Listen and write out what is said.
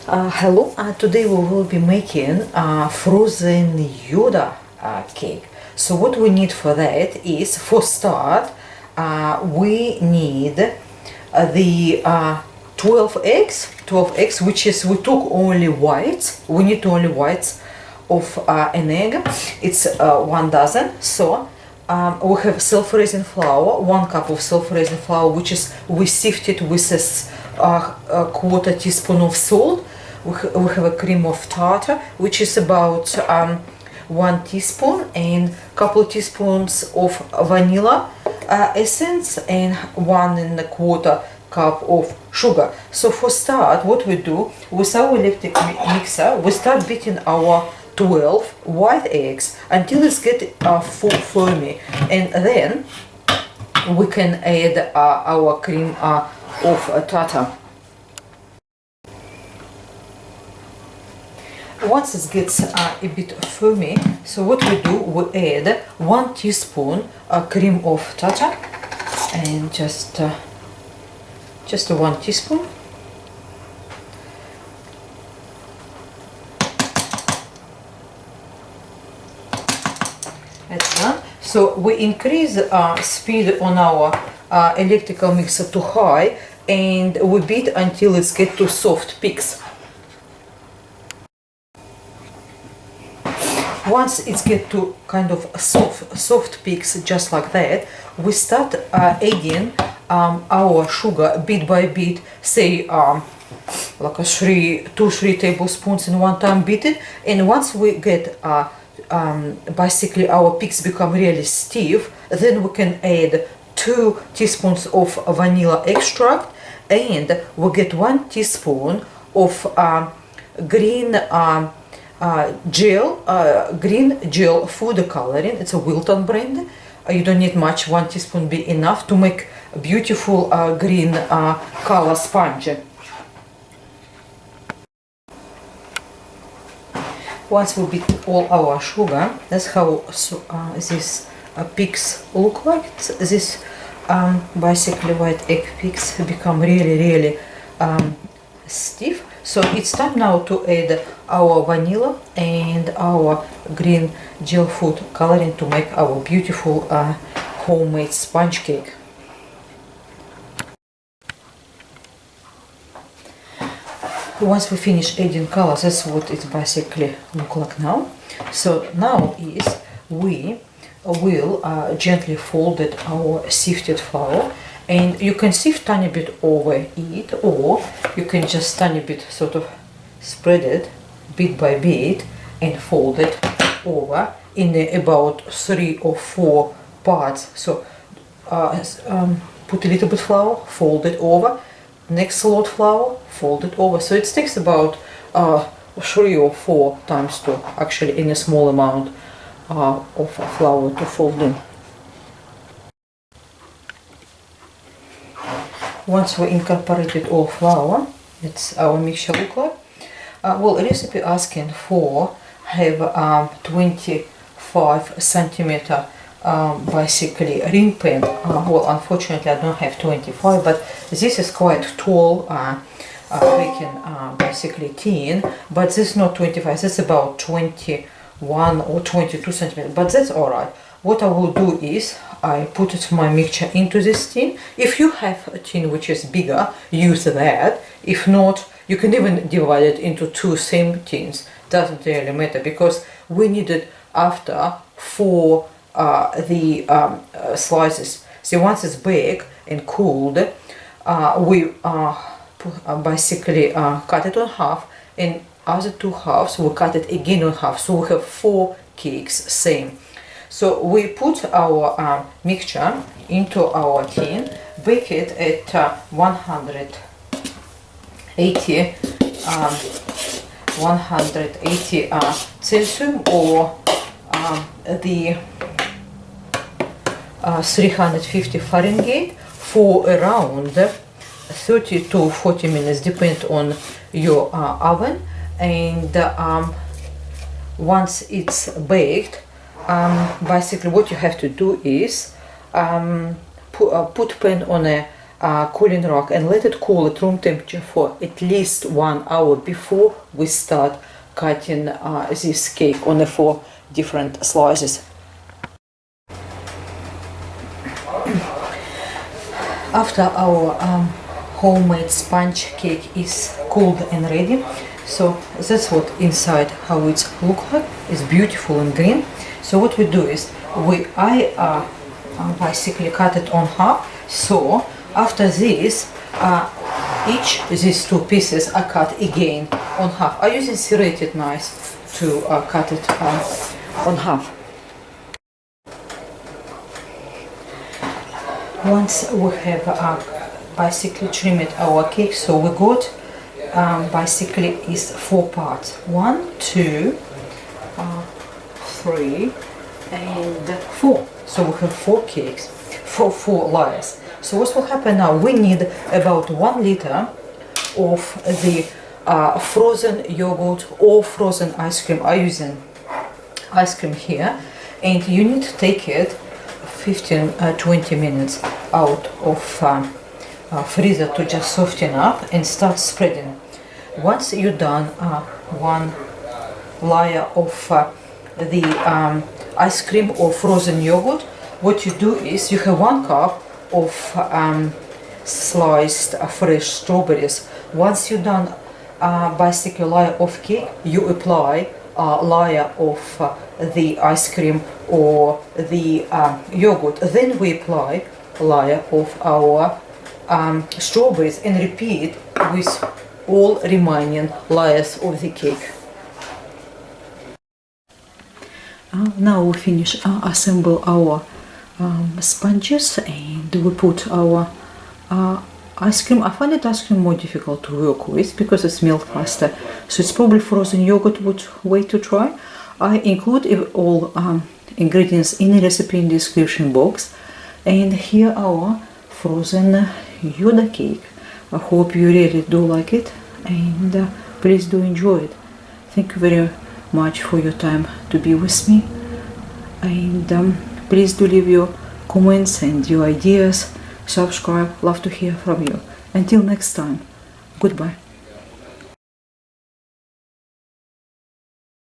Hello, today we will be making frozen Yoda cake. So what we need for that is, for start, we need the 12 eggs, which is, we took only whites. We need only whites of an egg. It's 1 dozen. So we have self-raising flour, 1 cup of self-raising flour, which is we sifted with a quarter teaspoon of salt. We have a cream of tartar, which is about 1 teaspoon, and a couple of teaspoons of vanilla essence, and 1¼ cup of sugar. So for start, what we do with our electric mixer, we start beating our 12 white eggs until it's get foamy, and then we can add our cream of tartar. Once it gets a bit foamy, so what we do, we add 1 teaspoon cream of tartar, and just 1 teaspoon. That's done. So we increase speed on our electrical mixer to high, and we beat until it's get to soft peaks. Once it get to kind of soft peaks, just like that, we start adding our sugar bit by bit, say like 2-3 tablespoons in one time, beat it. And once we get basically our peaks become really stiff, then we can add 2 teaspoons of vanilla extract, and we get 1 teaspoon of green gel food coloring. It's a Wilton brand. You don't need much, 1 teaspoon be enough to make a beautiful green color sponge. Once we beat all our sugar, that's how these peaks look like. This basically white egg peaks become really stiff. So it's time now to add our vanilla and our green gel food coloring to make our beautiful homemade sponge cake. Once we finish adding colors, that's what it basically look like now. So now is we will gently fold it our sifted flour, and you can sift tiny bit over it, or you can just tiny bit sort of spread it bit by bit and fold it over in about 3 or 4 parts. So put a little bit flour, fold it over, next lot flour, fold it over. So it takes about 3 or 4 times to actually in a small amount of flour to fold in. Once we incorporated all flour, it's our mixture look like. Well, recipe asking for have 25 centimeter basically ring pan. Well, unfortunately I don't have 25, but this is quite tall baking basically tin, but this is not 25, this is about 21 or 22 centimeters, but that's alright. What I will do is I put my mixture into this tin. If you have a tin which is bigger, use that. If not, you can even divide it into 2 same tins. Doesn't really matter, because we need it after for the slices. So once it's baked and cooled, we basically cut it on half, and other 2 halves we cut it again on half. So we have 4 cakes same. So we put our mixture into our tin, bake it at 180 Celsius, or the 350 Fahrenheit, for around 30 to 40 minutes, depend on your oven. And once it's baked, basically what you have to do is put pan on a cooling rack and let it cool at room temperature for at least 1 hour before we start cutting this cake on the 4 different slices. After our homemade sponge cake is cooled and ready, so that's what inside how it's look like. It's beautiful and green. So what we do is I basically cut it on half. So after this, each these 2 pieces are cut again on half. I use serrated knives to cut it on half. Once we have basically trimmed our cake, so we got basically is 4 parts. 1, 2, 3, and 4. So we have 4 cakes, 4 layers. So what will happen now? We need about 1 liter of the frozen yogurt or frozen ice cream. I'm using ice cream here, and you need to take it 15-20 minutes out of freezer to just soften up and start spreading. Once you're done 1 layer of the ice cream or frozen yogurt, what you do is you have 1 cup of sliced fresh strawberries. Once you're done basically layer of cake, you apply a layer of the ice cream or the yogurt. Then we apply a layer of our strawberries and repeat with all remaining layers of the cake. Now we finish assemble our sponges and we put our ice cream. I find it ice cream more difficult to work with because it's melt faster, so it's probably frozen yogurt way to try. I include all ingredients in the recipe in the description box, and here our frozen Yoda cake. I hope you really do like it, and please do enjoy it. Thank you very much for your time to be with me, and please do leave your comments and your ideas. Subscribe, love to hear from you. Until next time, goodbye.